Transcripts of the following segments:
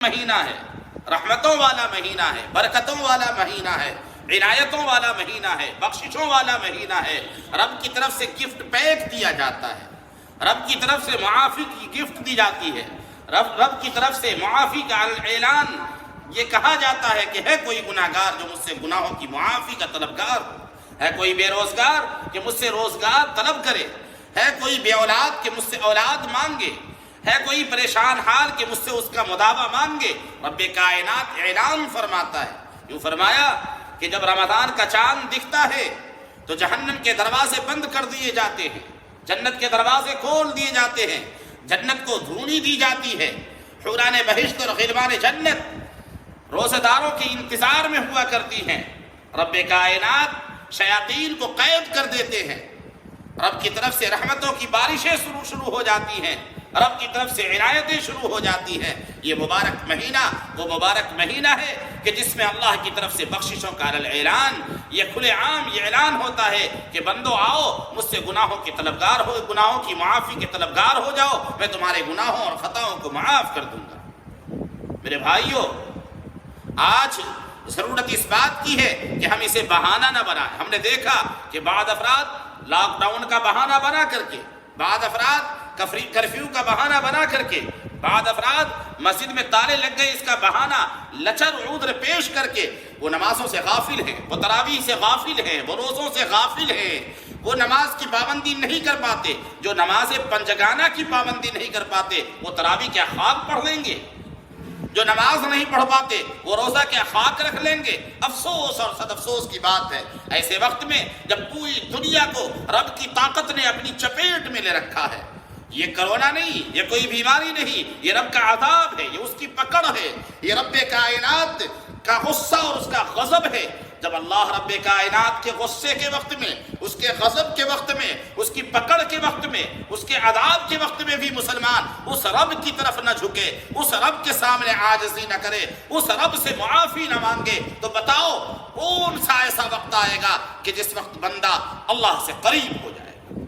مہینہ ہے، رحمتوں والا مہینہ ہے، برکتوں والا مہینہ ہے، عنایتوں والا مہینہ ہے، بخششوں والا مہینہ ہے۔ رب کی طرف سے گفٹ پیک دیا جاتا ہے، رب کی طرف سے معافی کی گفٹ دی جاتی ہے، رب کی طرف سے معافی کا اعلان یہ کہا جاتا ہے کہ ہے کوئی گناہگار جو مجھ سے گناہوں کی معافی کا طلبگار ہو، ہے کوئی بے روزگار کہ مجھ سے روزگار طلب کرے، ہے کوئی بے اولاد کہ مجھ سے اولاد مانگے، ہے کوئی پریشان حال کہ مجھ سے اس کا مداوع مانگے۔ رب کائنات اعلان فرماتا ہے، یوں فرمایا کہ جب رمضان کا چاند دکھتا ہے تو جہنم کے دروازے بند کر دیے جاتے ہیں، جنت کے دروازے کھول دیے جاتے ہیں، جنت کو دھونی دی جاتی ہے، حوران بہشت اور غلمان جنت روزہ داروں کے انتظار میں ہوا کرتی ہیں۔ رب کائنات شیاطین کو قید کر دیتے ہیں، رب کی طرف سے رحمتوں کی بارشیں شروع ہو جاتی ہیں، رب کی طرف سے عنایتیں شروع ہو جاتی ہیں۔ یہ مبارک مہینہ وہ مبارک مہینہ ہے کہ جس میں اللہ کی طرف سے بخششوں کا اعلان، یہ کھلے عام یہ اعلان ہوتا ہے کہ بندو آؤ مجھ سے گناہوں کے طلبگار ہو، گناہوں کی معافی کے طلبگار ہو جاؤ، میں تمہارے گناہوں اور خطاؤں کو معاف کر دوں گا۔ میرے بھائیوں، آج ضرورت اس بات کی ہے کہ ہم اسے بہانہ نہ بنائیں۔ ہم نے دیکھا کہ بعض افراد لاک ڈاؤن کا بہانہ بنا کر کے، بعض افراد کرفیو کا بہانہ بنا کر کے، بعض افراد مسجد میں تالے لگ گئے اس کا بہانہ لچر عذر پیش کر کے وہ نمازوں سے غافل ہیں، وہ تراویح سے غافل ہیں، وہ روزوں سے غافل ہیں، وہ نماز کی پابندی نہیں کر پاتے۔ جو نماز پنجگانہ کی پابندی نہیں کر پاتے وہ تراویح کیا خاک پڑھ لیں گے؟ جو نماز نہیں پڑھ پاتے وہ روزہ کیا خاک رکھ لیں گے؟ افسوس اور صد افسوس کی بات ہے ایسے وقت میں جب پوری دنیا کو رب کی طاقت نے اپنی چپیٹ میں لے رکھا ہے۔ یہ کرونا نہیں، یہ کوئی بیماری نہیں، یہ رب کا عذاب ہے، یہ اس کی پکڑ ہے، یہ رب کائنات کا غصہ اور اس کا غضب ہے۔ جب اللہ رب کائنات کے غصے کے وقت میں، اس کے غضب کے وقت میں، اس کی پکڑ کے وقت میں، اس کے عذاب کے وقت میں بھی مسلمان اس رب کی طرف نہ جھکے، اس رب کے سامنے عاجزی نہ کرے، اس رب سے معافی نہ مانگے، تو بتاؤ کون سا ایسا وقت آئے گا کہ جس وقت بندہ اللہ سے قریب ہو جائے گا؟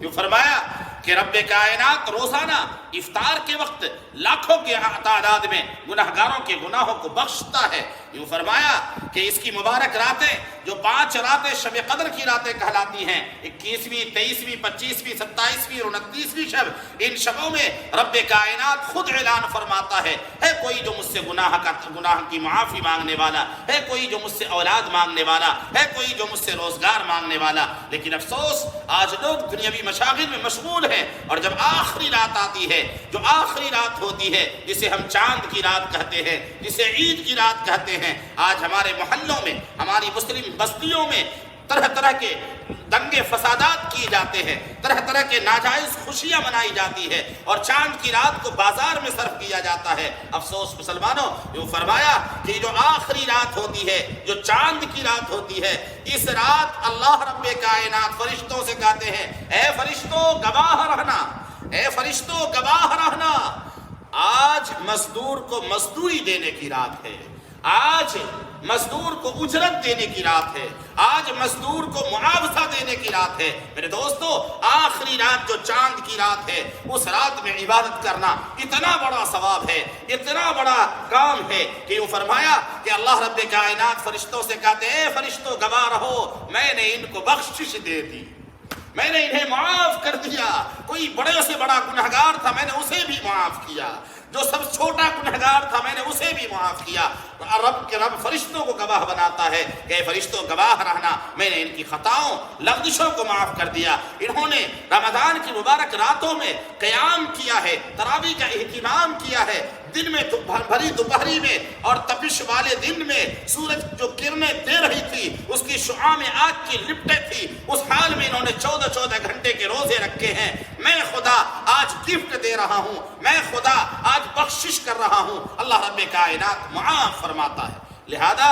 یوں فرمایا کہ رب کائنات روزانہ افطار کے وقت لاکھوں کے تعداد میں گناہگاروں کے گناہوں کو بخشتا ہے۔ یوں فرمایا کہ اس کی مبارک راتیں جو 5 راتیں شب قدر کی راتیں کہلاتی ہیں، 21ویں، 23ویں، 25ویں، 27ویں اور 29ویں شب، ان شبوں میں رب کائنات خود اعلان فرماتا ہے کوئی جو مجھ سے گناہ کی معافی مانگنے والا ہے، کوئی جو مجھ سے اولاد مانگنے والا ہے، کوئی جو مجھ سے روزگار مانگنے والا۔ لیکن افسوس آج لوگ دنیاوی مشاغل میں مشغول ہیں، اور جب آخری رات آتی ہے، جو آخری رات ہوتی ہے جسے ہم چاند کی رات کہتے ہیں، جسے عید کی رات کہتے ہیں، آج ہمارے محلوں میں، ہماری مسلم بستیوں میں طرح طرح کے دنگے فسادات کیے جاتے ہیں، طرح طرح کے ناجائز خوشیاں منائی جاتی ہے، اور چاند کی رات کو بازار میں صرف کیا جاتا ہے۔ افسوس مسلمانوں، یوں فرمایا کہ جو آخری رات ہوتی ہے، جو چاند کی رات ہوتی ہے، اس رات اللہ رب کائنات فرشتوں سے کہتے ہیں اے فرشتوں گواہ رہنا، اے فرشتوں گواہ رہنا، آج مزدور کو مزدوری دینے کی رات ہے، آج مزدور کو اجرت دینے کی رات ہے، آج مزدور کو معاوضہ دینے کی رات ہے۔ میرے دوستو، آخری رات جو چاند کی رات ہے، اس رات میں عبادت کرنا اتنا بڑا ثواب ہے، اتنا بڑا کام ہے کہ یوں فرمایا کہ اللہ رب کائنات فرشتوں سے کہتے ہیں اے فرشتوں گواہ رہو، میں نے ان کو بخشش دے دی، میں نے انہیں معاف کر دیا۔ کوئی بڑے سے بڑا گنہگار تھا، میں نے اسے بھی معاف کیا، جو سب چھوٹا گنہگار تھا میں نے اسے بھی معاف کیا۔ رب فرشتوں کو گواہ بناتا ہے کہ فرشتوں گواہ رہنا، میں نے ان کی خطاؤں لغزشوں کو معاف کر دیا۔ انہوں نے رمضان کی مبارک راتوں میں قیام کیا ہے، تراویح کا اہتمام کیا ہے، دن میں بھری دوپہری میں اور تپش والے دن میں سورج جو کرنیں دے رہی تھی اس کی شعاع میں آگ کی لپٹیں تھی، اس حال میں انہوں نے 14 گھنٹے کے روزے رکھے ہیں۔ میں خدا آج گفٹ دے رہا ہوں، میں خدا آج بخشش کر رہا ہوں، اللہ رب کائنات معاف فرماتا ہے۔ لہذا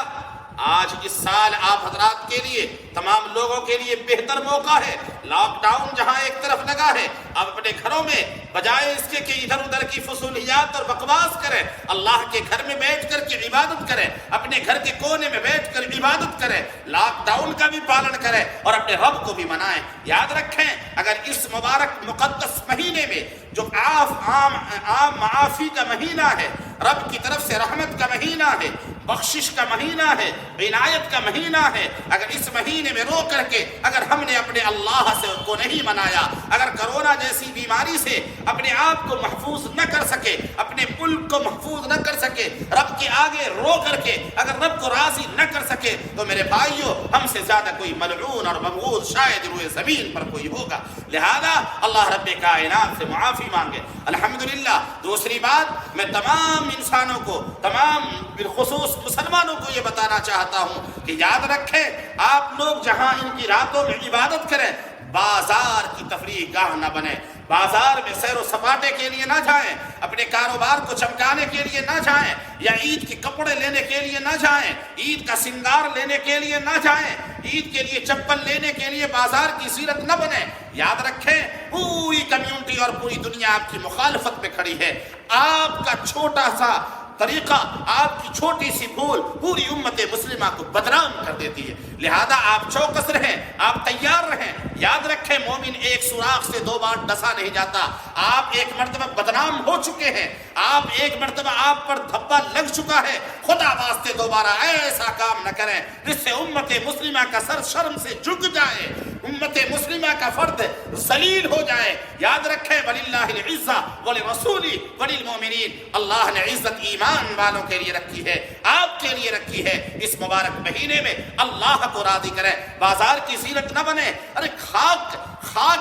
آج اس سال آپ حضرات کے لیے تمام لوگوں کے لیے بہتر موقع ہے. لاک ڈاؤن جہاں ایک طرف لگا ہے، آپ اپنے گھروں میں بجائے اس کے کہ ادھر ادھر کی فضولیات اور بکواس کریں، اللہ کے گھر میں بیٹھ کر کے عبادت کریں، اپنے گھر کے کونے میں بیٹھ کر عبادت کریں، لاک ڈاؤن کا بھی پالن کریں اور اپنے رب کو بھی منائیں. یاد رکھیں اگر اس مبارک مقدس مہینے میں جو عام معافی کا مہینہ ہے، رب کی طرف سے رحمت کا مہینہ ہے، بخشش کا مہینہ ہے، عنایت کا مہینہ ہے، اگر اس مہینے میں رو کر کے اگر ہم نے اپنے اللہ سے کو نہیں منایا، اگر کرونا جیسی بیماری سے اپنے آپ کو محفوظ نہ کر سکے، اپنے ملک کو محفوظ نہ کر سکے، رب کے آگے رو کر کے اگر رب کو راضی نہ کر سکے، تو میرے بھائیوں ہم سے زیادہ کوئی ملعون اور مبغوض شاید روئے زمین پر کوئی ہوگا. لہذا اللہ رب کائنات سے معافی مانگے. الحمدللہ. دوسری بات میں تمام انسانوں کو، تمام بالخصوص مسلمانوں کو یہ بتانا چاہتا ہوں کہ یاد رکھیں آپ لوگ جہاں ان کی راتوں میں عبادت کریں، بازار کی تفریح گاہ نہ بنے. بازار میں سیر و سپاٹے کے لیے نہ جائیں، اپنے کاروبار کو چمکانے کے لیے نہ جائیں، یا عید کے کپڑے لینے کے لیے نہ جائیں، عید کا سنگار لینے کے لیے نہ جائیں، عید کے لیے چپل لینے کے لیے بازار کی زینت نہ بنے. یاد رکھیں پوری کمیونٹی اور پوری دنیا آپ کی مخالفت میں کھڑی ہے. آپ کا چھوٹا سا طریقہ، آپ کی چھوٹی سی بھول پوری امت مسلمہ کو بدنام کر دیتی ہے. لہذا آپ چوکس رہیں، آپ تیار رہیں. یاد رکھیں مومن ایک سوراخ سے 2 بار ڈسا نہیں جاتا. آپ ایک مرتبہ بدنام ہو چکے ہیں، آپ ایک مرتبہ آپ پر دھبا لگ چکا ہے. خدا واسطے دوبارہ ایسا کام نہ کریں جس سے امت مسلمہ کا سر شرم سے جھک جائے، امت مسلمہ کا فرد ذلیل ہو جائے. یاد رکھیں وَلِلَّهِ الْعِزَّةُ وَلِرَسُولِهِ وَلِلْمُؤْمِنِينَ. اللہ نے عزت ایمان والوں کے لیے رکھی ہے، آپ کے لیے رکھی ہے. اس مبارک مہینے میں اللہ کو راضی کریں. بازار کی زینت نہ بنے. ارے خاک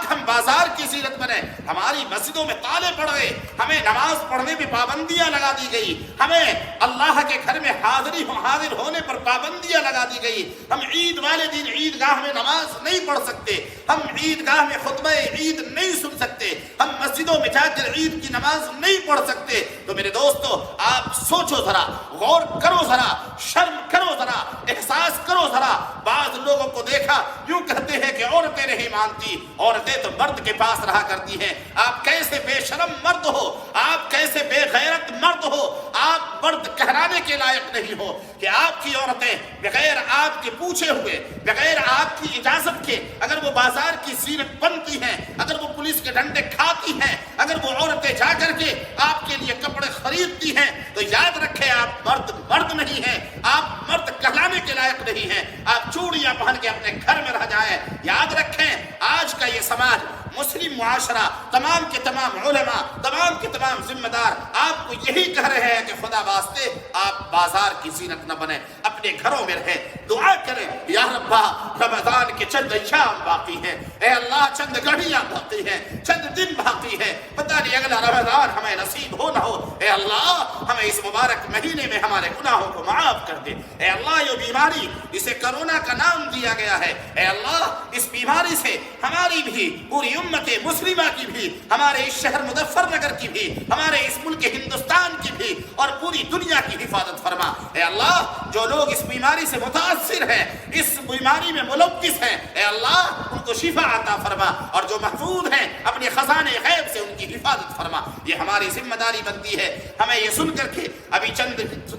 ہم بازار کی زینت بنے. ہماری مسجدوں میں تالے پڑ گئے، ہمیں نماز پڑھنے میں پابندیاں لگا دی گئی، ہمیں اللہ کے گھر میں حاضر ہونے پر پابندیاں لگا دی گئی. ہم عید والے دن عید گاہ میں نماز نہیں پڑھ سکتے، ہم عید گاہ میں خطبہ عید نہیں سن سکتے، ہم مسجدوں میں جا کر عید کی نماز نہیں پڑھ سکتے. تو میرے دوستو آپ سوچو ذرا، غور کرو ذرا، شرم کرو ذرا، احساس کرو ذرا. بعض لوگوں کو دیکھا یوں کہتے ہیں کہ عورتیں نہیں مانتی، عورتیں تو مرد کے پاس رہا کرتی ہیں. آپ کیسے بے شرم مرد ہو، آپ کیسے بے غیرت مرد ہو. آپ مرد کہلانے کے لائق نہیں ہو کہ آپ کی عورتیں بغیر آپ کے پوچھے ہوئے، بغیر آپ کی اجازت کے اگر وہ بازار کی زینت بنتی ہیں، اگر وہ پولیس کے ڈنڈے کھاتی ہیں، اگر وہ عورتیں جا کر کے آپ کے لیے کپڑے خریدتی ہیں، تو یاد رکھیں آپ مرد نہیں ہیں، آپ مرد کہلانے کے لائق نہیں ہیں. آپ چوڑیاں پہن کے اپنے گھر میں رہ جائیں. یاد رکھیں آج کا یہ سماج، مسلم معاشرہ، تمام کے تمام علماء، تمام کے تمام ذمہ دار آپ کو یہی کہہ رہے ہیں کہ خدا واسطے آپ بازار کی زینت نہ بنیں، اپنے گھروں میں رہیں. دعا کریں یا ربا رمضان کے چند ایام باقی ہیں، اے اللہ چند گھڑیاں باقی ہیں، چند دن باقی ہیں، پتہ نہیں اگلا رمضان ہمیں نصیب ہو نہ ہو. اے اللہ ہمیں اس مبارک مہینے میں ہمارے گناہوں کو معاف کر دے. اے اللہ یہ بیماری جسے کرونا کا نام دیا گیا ہے، اے اللہ اس بیماری سے ہماری بھی، پوری امت مسلمہ کی بھی، ہمارے اس شہر مظفر نگر کی بھی، ہمارے اس ملک ہندوستان کی بھی اور پوری دنیا کی حفاظت فرما. اے اللہ جو لوگ اس بیماری سے متاثر ہیں، اس بیماری میں ملوث ہیں، اے اللہ ان کو شفا عطا فرما، اور جو محفوظ ہیں اپنے خزانے غیب سے ان کی حفاظت فرما. یہ ہماری ذمہ داری بنتی ہے. ہمیں یہ سن کر کے ابھی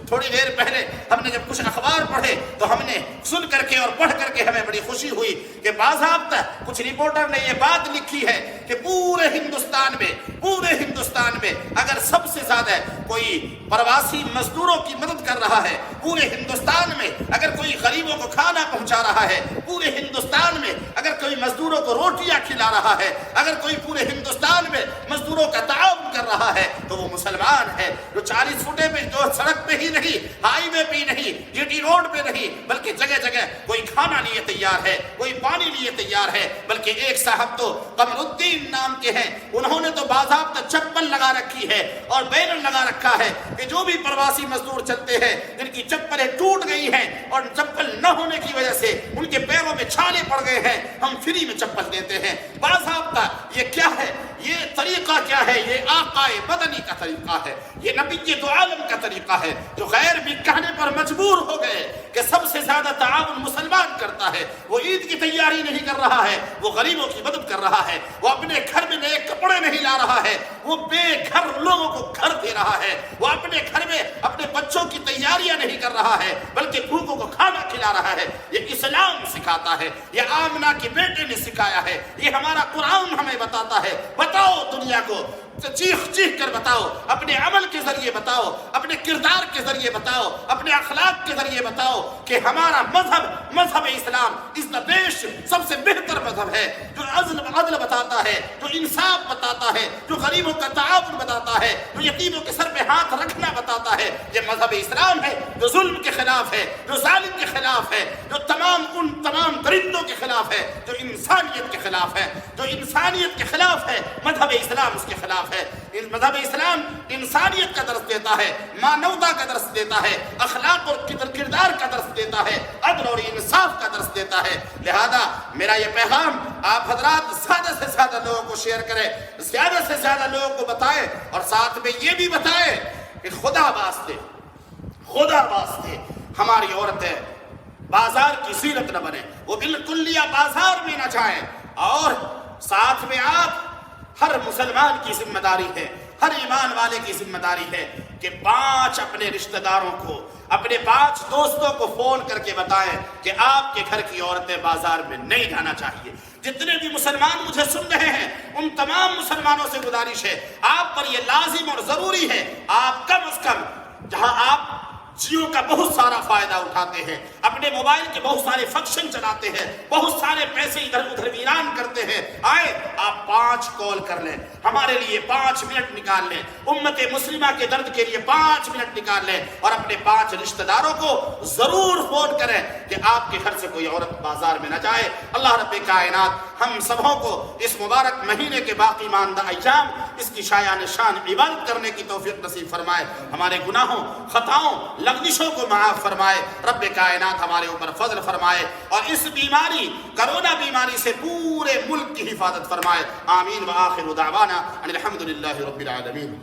تھوڑی دیر پہلے ہم نے جب کچھ اخبار پڑھے تو ہم نے سن کر کے اور پڑھ کر کے ہمیں بڑی خوشی ہوئی کہ باضابطہ کچھ رپورٹر نے یہ بات لکھی ہے کہ پورے ہندوستان میں اگر سب سے زیادہ کوئی پرواسی مزدوروں کی مدد کر رہا ہے، پورے ہندوستان میں اگر کوئی غریبوں کو کھانا پہنچا رہا ہے، پورے ہندوستان میں اگر کوئی مزدوروں کو روٹیاں کھلا رہا ہے، اگر کوئی پورے ہندوستان میں مزدوروں کا تعاون کر رہا ہے، تو وہ مسلمان ہے. جو 40 فٹے پہ، جو سڑک پہ ہی نہیں، ہائی وے پہ نہیں، جی ٹی روڈ پہ نہیں، بلکہ جگہ جگہ کوئی کھانا لیے تیار ہے، کوئی پانی لیے تیار ہے. بلکہ ایک صاحب تو قمر الدین نام کے ہیں، انہوں نے تو باضابطہ چپل لگا رکھی ہے اور بینر لگا رکھا ہے کہ جو بھی پرواسی مزدور چلتے ہیں جن کی چپلیں ٹوٹ گئی ہیں اور چپل نہ ہونے کی وجہ سے ان کے پیروں میں چھالے پڑ گئے ہیں، ہم فری میں چپل دیتے ہیں. باضابطہ یہ کیا ہے؟ یہ طریقہ کیا ہے؟ یہ آقا مدنی کا طریقہ ہے، یہ نبی دو عالم کا طریقہ ہے، جو غیر بھی کہنے پر مجبور ہو گئے کہ سب سے زیادہ تعاون مسلمان کرتا ہے۔ وہ عید کی تیاری نہیں کر رہا ہے، وہ غریبوں کی مدد کر رہا ہے، وہ اپنے گھر میں نئے کپڑے نہیں لا رہا ہے، وہ بے گھر لوگوں کو گھر دے رہا ہے، وہ اپنے گھر میں اپنے بچوں کی تیاریاں نہیں کر رہا ہے بلکہ بھوکوں کو کھانا کھلا رہا ہے۔ یہ اسلام سکھاتا ہے، یہ آمنہ کے بیٹے نے سکھایا ہے، یہ ہمارا قرآن ہمیں بتاتا ہے۔ بتاؤ دنیا کو، چیخ چیخ کر بتاؤ، اپنے عمل کے ذریعے بتاؤ، اپنے کردار کے ذریعے بتاؤ، اپنے اخلاق کے ذریعے بتاؤ کہ ہمارا مذہب اسلام از دا بیسٹ، سب سے بہتر مذہب ہے، جو عدل بتاتا ہے، جو انصاف بتاتا ہے، جو غریبوں کا تعاون بتاتا ہے، جو یتیموں کے سر پہ ہاتھ رکھنا بتاتا ہے۔ یہ مذہب اسلام ہے جو ظلم کے خلاف ہے، جو ظالم کے خلاف ہے، جو تمام درندوں کے خلاف ہے، جو انسانیت کے خلاف ہے، جو انسانیت کے خلاف ہے۔ مذہب اسلام اس کے خلاف ہے۔ مذہب اسلام انسانیت کا درس دیتا ہے، مانوتا کا درس دیتا ہے، اخلاق اور کردار کا درس دیتا ہے، عدل اور انصاف کا درس دیتا ہے۔ لہذا میرا یہ پیغام آپ حضرات زیادہ سے زیادہ لوگوں کو شیئر کریں، زیادہ سے زیادہ لوگوں کو بتائیں، اور ساتھ میں یہ بھی بتائیں کہ خدا واسطے ہماری عورتیں بازار کی زینت نہ بنے، وہ بالکلیہ بازار میں نہ جائیں، اور ساتھ میں آپ ہر مسلمان کی ذمہ داری ہے، ہر ایمان والے کی ذمہ داری ہے کہ 5 اپنے رشتہ داروں کو، اپنے 5 دوستوں کو فون کر کے بتائیں کہ آپ کے گھر کی عورتیں بازار میں نہیں جانا چاہیے۔ جتنے بھی مسلمان مجھے سن رہے ہیں ان تمام مسلمانوں سے گزارش ہے، آپ پر یہ لازم اور ضروری ہے، آپ کم از کم جہاں آپ جیو کا بہت سارا فائدہ اٹھاتے ہیں، اپنے موبائل کے بہت سارے فنکشن چلاتے ہیں، بہت سارے پیسے ادھر ادھر ویران کرتے ہیں، آئے آپ 5 کال کر لیں، ہمارے لیے 5 منٹ نکال لیں، امت مسلمہ کے درد کے لیے 5 منٹ نکال لیں، اور اپنے 5 رشتہ داروں کو ضرور فون کریں کہ آپ کے گھر سے کوئی عورت بازار میں نہ جائے۔ اللہ رب کائنات ہم سبوں کو اس مبارک مہینے کے باقی ماندہ ایام اس کی شایان شان عبادت کرنے کی توفیق نصیب فرمائے، ہمارے گناہوں، خطاؤں، لغزشوں کو معاف فرمائے، رب کائنات ہمارے اوپر فضل فرمائے، اور اس بیماری کرونا بیماری سے پورے ملک کی حفاظت فرمائے۔ آمین وآخر دعوانا ان الحمدللہ رب العالمین۔